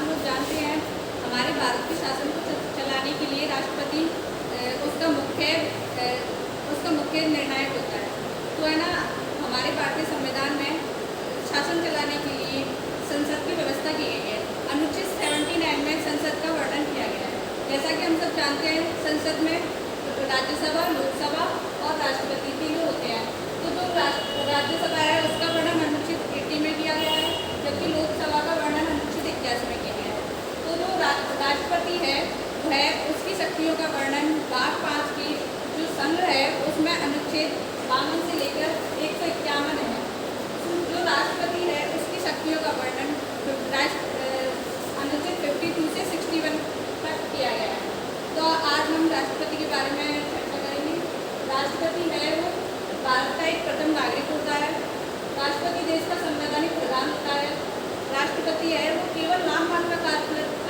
आप लोग जानते हैं हमारे भारत के शासन को चलाने के लिए राष्ट्रपति उसका मुख्य निर्णायक होता है। तो है ना, हमारे भारतीय संविधान में शासन चलाने के लिए संसद की व्यवस्था की गई है। अनुच्छेद 79 में संसद का वर्णन किया गया है। जैसा कि हम सब जानते हैं, संसद में राज्यसभा, लोकसभा और राष्ट्रपति तीनों होते हैं। तो जो राज्यसभा है उसका वर्णन अनुच्छेद 80 में किया गया है, जबकि लोकसभा का वर्णन अनुच्छेद 81 में किया गया है। तो जो राष्ट्रपति है वह उसकी शक्तियों का वर्णन भाग 5 की जो संग्रह है उसमें अनुच्छेद 52 से लेकर 151 है। जो राष्ट्रपति है उसकी शक्तियों का वर्णन अनुच्छेद 52 से 61 तक किया गया है। तो आज हम राष्ट्रपति के बारे में चर्चा करेंगे। राष्ट्रपति है वो भारत का एक प्रथम नागरिक होता है। राष्ट्रपति देश का संवैधानिक प्रधान होता है। राष्ट्रपति है वो केवल नाम मात्र का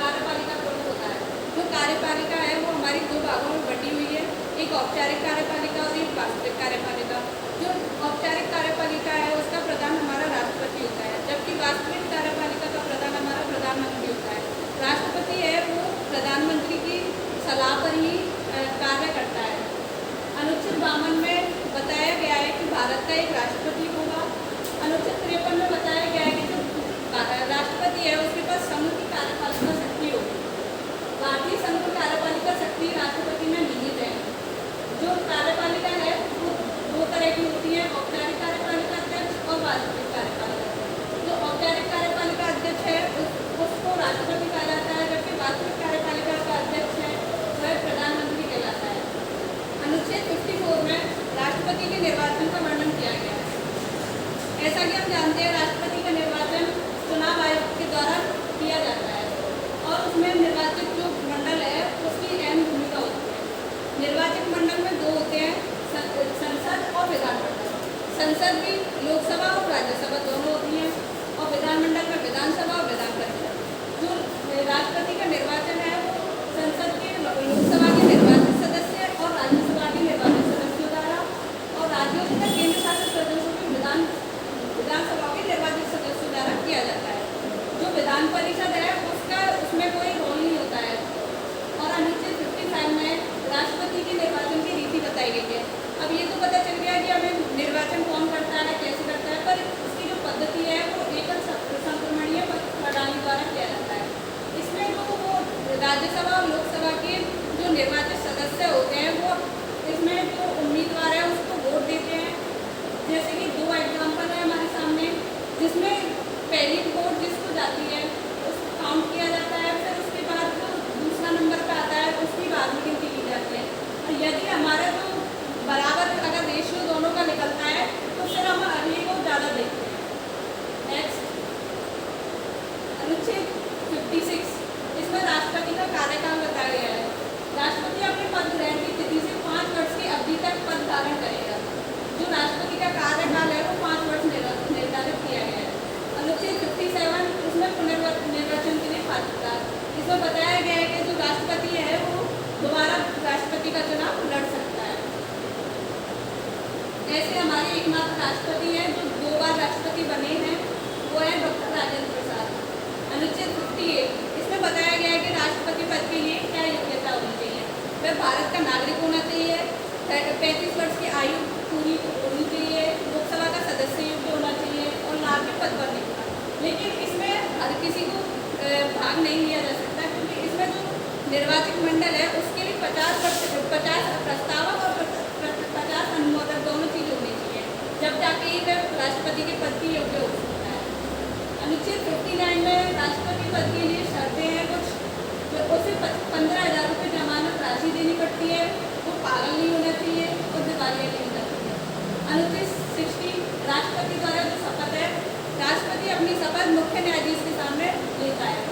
कार्यपालिका प्रमुख होता है। जो कार्यपालिका है वो हमारी दो भागों में बटी हुई है, एक औपचारिक कार्यपालिका और एक वास्तविक कार्यपालिका। जो औपचारिक कार्यपालिका है उसका प्रधान हमारा राष्ट्रपति होता है, जबकि वास्तविक कार्यपालिका का प्रधान हमारा प्रधानमंत्री होता है। राष्ट्रपति है वो प्रधानमंत्री की सलाह पर ही कार्य करता है। अनुच्छेद 52 में बताया गया है कि भारत का एक राष्ट्रपति होगा। अनुच्छेद 53 में बताया गया है कि जो राष्ट्रपति है उसके पास संघ की कार्यपालिका शक्ति होगी। भारतीय संघ की कार्यपालिका शक्ति राष्ट्रपति में निहित है। जो कार्यपालिका है वो दो तरह की होती है, औपचारिक कार्यपालिका अध्यक्ष और वास्तविक कार्यपालिका अध्यक्ष। जो औपचारिक कार्यपालिका अध्यक्ष है उसको राष्ट्रपति कहा जाता है, जबकि वास्तविक कार्यपालिका का अध्यक्ष है वह प्रधानमंत्री कहलाता है। अनुच्छेद 54 में राष्ट्रपति के निर्वाचन का वर्णन किया गया है। ऐसा कि हम जानते हैं राष्ट्रपति का निर्वाचन चुनाव आयोग के द्वारा किया जाता है और उसमें निर्वाचित जो मंडल है उसकी अहम भूमिका होती है। निर्वाचित मंडल में दो होते हैं, संसद और विधानमंडल। संसद भी लोकसभा और राज्यसभा दोनों होती हैं और विधानमंडल में विधानसभा और विधान परिषद। जो राष्ट्रपति का निर्वाचन है वो संसद के लोकसभा के निर्वाचित सदस्य और राज्यसभा के निर्वाचित सदस्यों द्वारा और राज्यों तथा केंद्र शासित प्रदेशों के विधानसभा के निर्वाचित सदस्यों द्वारा किया जाता है। जो विधान परिषद है उसमें कोई रोल नहीं होता है। और अनुच्छेद 55 में राष्ट्रपति के निर्वाचन की रीति बताई गई है। अब ये तो पता चल गया कि हमें निर्वाचन कौन करता है, कैसे करता है, पर उसकी जो पद्धति है वो एकल संक्रमणीय प्रणाली द्वारा किया जाता है। इसमें जो वो राज्यसभा और लोकसभा के जो निर्वाचित सदस्य होते हैं वो इसमें जो उम्मीदवार है उसको वोट देते हैं। जैसे कि दो एग्जाम्पल है हमारे सामने, जिसमें पहली वोट जिसको जाती है उसको काउंट किया जाता है, फिर उसके बाद जो दूसरा नंबर पर आता है उसकी बाद में गिनती की जाती है। और यदि हमारा जो बराबर अगर रेशियो दोनों का निकलता है तो फिर हम अगले को ज़्यादा देखते हैं। नेक्स्ट अनुच्छेद 56, इसमें राष्ट्रपति का कार्यकाल बताया गया है। राष्ट्रपति अपने पद ग्रहण की तिथि से 5 वर्ष की अवधि तक पद धारण करेगा। जो राष्ट्रपति का कार्यकाल है वो 5 वर्ष निर्धारित किया गया है। अनुच्छेद 57, उसमें पुनर्निर्वाचन के लिए पात्रता। इसमें बताया गया है कि जो राष्ट्रपति है वो दोबारा राष्ट्रपति का चुनाव लड़ सकता है। ऐसे हमारे एकमात्र राष्ट्रपति हैं जो 2 बार राष्ट्रपति बने हैं, वो है डॉक्टर राजेंद्र प्रसाद। अनुच्छेद 58, इसमें बताया गया है कि राष्ट्रपति पद के लिए क्या योग्यता होनी चाहिए। वह भारत का नागरिक होना चाहिए, 35 वर्ष की आयु पूरी होनी चाहिए, लोकसभा का सदस्य योग्य होना चाहिए और नागरिक पद पर नहीं होना। लेकिन इसमें हर किसी को भाग नहीं लिया जा सकता, क्योंकि इसमें जो निर्वाचित मंडल है उसके लिए 50 प्रस्तावक और 50 अनुमोदक दोनों चीज़ होनी चाहिए, जब जाके ही वह राष्ट्रपति के पद की योग्य हो सकता है। अनुच्छेद 59 में राष्ट्रपति पद के लिए शर्तें हैं कुछ, तो उसे 15,000 रुपये जमानत राशि देनी पड़ती है, वो पागल नहीं होना चाहिए और दिवालिया नहीं होना चाहिए। अनुच्छेद 60, राष्ट्रपति द्वारा जो शपथ है, राष्ट्रपति अपनी शपथ मुख्य न्यायाधीश के सामने लेता है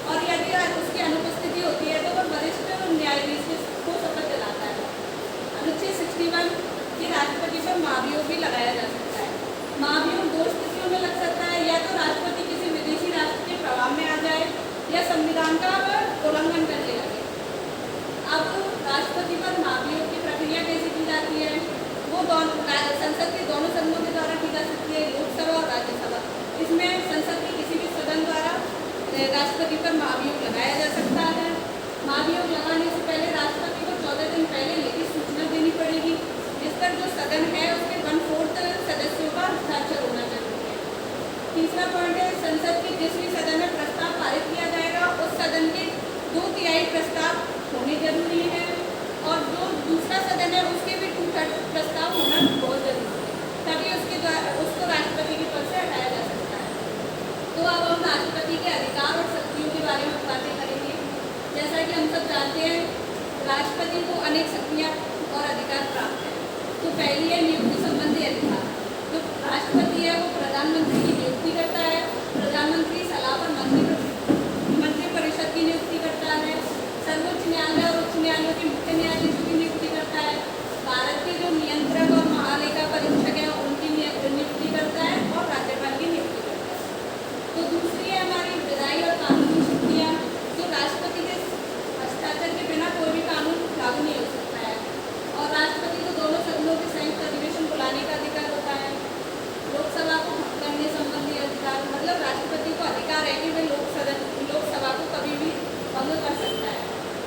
और यदि उसकी अनुपस्थिति होती है तो वह वरिष्ठ न्यायाधीश को शपथ दिलाता है। अनुच्छेद 61, ये राष्ट्रपति पर महाभियोग भी लगाया जा सकता है। महाभियोग 2 स्थितियों में लग सकता है, या तो राष्ट्रपति किसी विदेशी राष्ट्र के प्रभाव में आ जाए या संविधान का उल्लंघन करने लगे। अब राष्ट्रपति पर महाभियोग की प्रक्रिया कैसे की जाती है, वो संसद के दोनों सदनों के द्वारा की जा सकती है, लोकसभा और राज्यसभा। इसमें संसद के किसी भी सदन द्वारा राष्ट्रपति पर सदन है उसके 1/4 सदस्यों का हस्ताक्षर होना जरूरी है। तीसरा पॉइंट है, संसद के जिस भी सदन में प्रस्ताव पारित किया जाएगा उस सदन के 2/3 प्रस्ताव होने जरूरी है, और जो दूसरा सदन है उसके भी 2/3 प्रस्ताव होना बहुत जरूरी है, तभी उसके द्वारा उसको राष्ट्रपति के पद से हटाया जा सकता है। तो अब हम राष्ट्रपति के अधिकार और शक्तियों के बारे में बातें करेंगे। जैसा कि हम सब जानते हैं, राष्ट्रपति को अनेक शक्तियाँ और अधिकार प्राप्त है। तो पहली है नियुक्ति संबंधी अधिकार। जो राष्ट्रपति है वो प्रधानमंत्री की नियुक्ति करता है, प्रधानमंत्री सलाह पर मंत्रिपरिषद की नियुक्ति करता है, सर्वोच्च न्यायालय और उच्च न्यायालयों के मुख्य न्यायाधीशों की नियुक्ति करता है, भारत के जो नियंत्रक और महालेखा परीक्षक हैं उनकी नियुक्ति करता है, और राज्यपाल की नियुक्ति करता है। तो दूसरी है हमारी विधायी और कानूनी शक्तियाँ। जो राष्ट्रपति के हस्ताक्षर के बिना कोई भी कानून लागू नहीं हो सकता है, और राष्ट्रपति को दोनों सदनों के संयुक्त अधिवेशन बुलाने का अधिकार होता है। लोकसभा को भंग करने संबंधी अधिकार, मतलब राष्ट्रपति को अधिकार है कि वह लोकसभा को कभी भी भंग कर सकता है।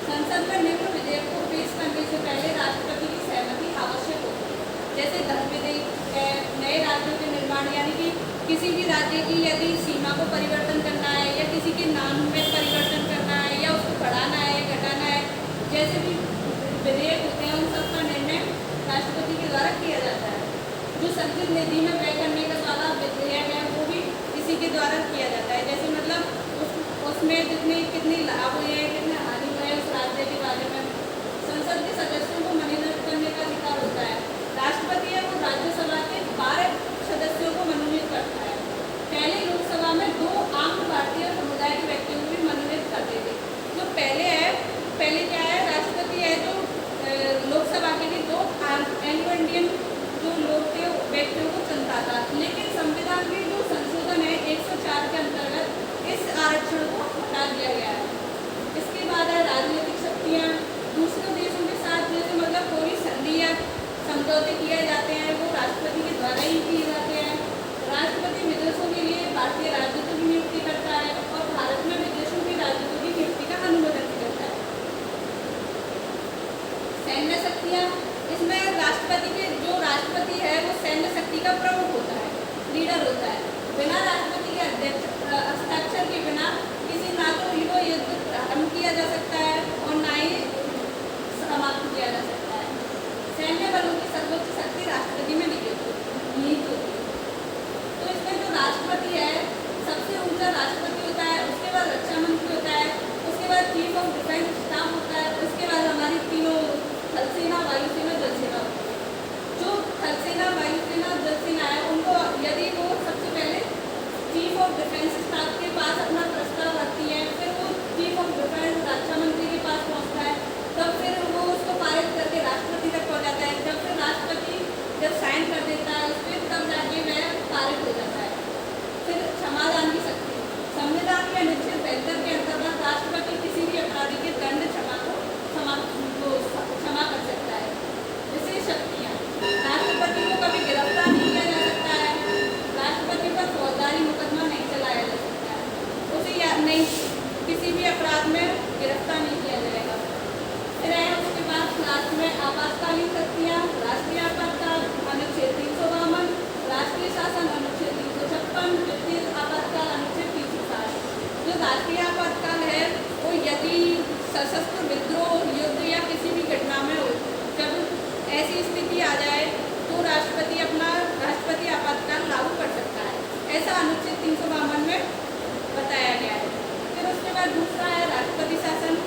संसद में निम्न विधेयक को पेश करने से पहले राष्ट्रपति की सहमति आवश्यक होती है, जैसे धर्म विधेयक है, नए राज्यों के निर्माण, यानी कि किसी भी राज्य की यदि सीमा को परिवर्तन करना है या किसी के नाम में परिवर्तन करना है या उसको बढ़ाना है या घटाना है, जैसे भी विधेयक होते हैं उन सबका निर्णय राष्ट्रपति के द्वारा किया जाता है। जो संसद निधि में व्यय करने का वाला विधेयक है वो भी इसी के द्वारा किया जाता है, जैसे मतलब उसमें कितनी लाभ हुए हैं, कितने हानि हुए हैं उस राज्य के बारे में। संसद के सदस्यों को मनोनीत करने का अधिकार होता है। राष्ट्रपति है वो राज्यसभा के 12 सदस्यों को मनोनीत करता है। पहले लोकसभा में 2 आम भारतीय समुदाय के व्यक्तियों को भी मनोनीत करते थे। जो पहले क्या है, राष्ट्रपति है जो लोकसभा के लिए 2 एंग्लो इंडियन जो लोग थे व्यक्तियों को चुनता था, लेकिन संविधान के जो संशोधन है 104 के अंतर्गत इस आरक्षण को हटा दिया गया है। इसके बाद है राजनीतिक शक्तियाँ। दूसरे देशों के साथ जैसे मतलब कोई संधि या समझौते किए जाते हैं वो राष्ट्रपति के द्वारा ही किए जाते हैं। राष्ट्रपति विदेशों के लिए भारतीय राजदूतों की नियुक्ति करता है, और भारत में विदेशों के राजदूतों की नियुक्ति का अनुमोदन भी करता है। सैन्य शक्तियाँ, इसमें राष्ट्रपति है वो सैन्य शक्ति का प्रमुख होता है, लीडर होता है। बिना राष्ट्रपति के हस्ताक्षर के बिना किसी ना तो युद्ध प्रारंभ किया जा सकता है और ना ही समाप्त किया जा सकता है। सैन्य बलों की सर्वोच्च शक्ति राष्ट्रपति में निहित होती है। तो इसमें जो राष्ट्रपति है सबसे ऊंचा राष्ट्रपति होता है, उसके बाद रक्षा मंत्री होता है, उसके बाद चीफ ऑफ डिफेंस स्टाफ होता है, उसके बाद हमारी तीनों थल सेना, वायुसेना, जल सेना होती है। जो थल सेना, वायुसेना, जल सेना है उनको यदि वो सबसे पहले चीफ ऑफ डिफेंस स्टाफ के पास अपना प्रस्ताव रखती है, फिर वो चीफ ऑफ डिफेंस रक्षा मंत्री के पास पहुंचता है, तब फिर वो उसको पारित करके राष्ट्रपति तक पहुंचाता है। जब फिर राष्ट्रपति जब साइन कर देता है उस पर, तब जाके वह पारित हो जाता है। फिर क्षमादान की शक्ति। संविधान के अनुच्छेद 72 के अंतर्गत राष्ट्रपति किसी भी अपराधी के दंड क्षमा कर सकता है। विशेष शक्तियाँ, राष्ट्रपति को कभी गिरफ्तार नहीं किया जा सकता है, राष्ट्रपति पर फौजदारी मुकदमा नहीं चलाया जा सकता है, उसे नहीं किसी भी अपराध में गिरफ्तार नहीं किया जाएगा। फिर है उसके बाद लास्ट में आपातकालीन शक्तियाँ। राष्ट्रीय आपातकाल अनुच्छेद 352, राष्ट्रीय शासन अनुच्छेद 356, वित्तीय आपातकाल अनुच्छेद 360। जो राष्ट्रीय आपातकाल है वो यदि सशस्त्र विद्रोह, युद्ध या किसी भी घटना में हो, जब ऐसी स्थिति आ जाए तो राष्ट्रपति आपातकाल लागू कर सकता है, ऐसा अनुच्छेद 352 में बताया गया है। फिर उसके बाद दूसरा है राष्ट्रपति शासन।